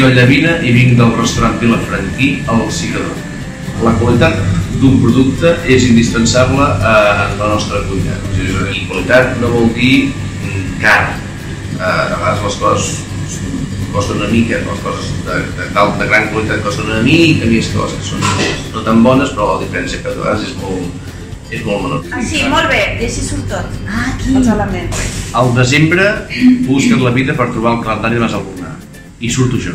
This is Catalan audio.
jo Llavina i vinc del restaurant Vilafranquí al Cigador. La qualitat d'un producte és indispensable en la nostra cuina. I qualitat no vol dir car. A vegades les coses costen una mica, les coses de gran qualitat costen una mica més que les que són no tan bones, però la diferència que a vegades és molt menor. Ah, sí, molt bé, i així surt tot. Ah, aquí. Els elements. Al desembre busques la vida per trobar el calendari de Mas Albonà i surto jo.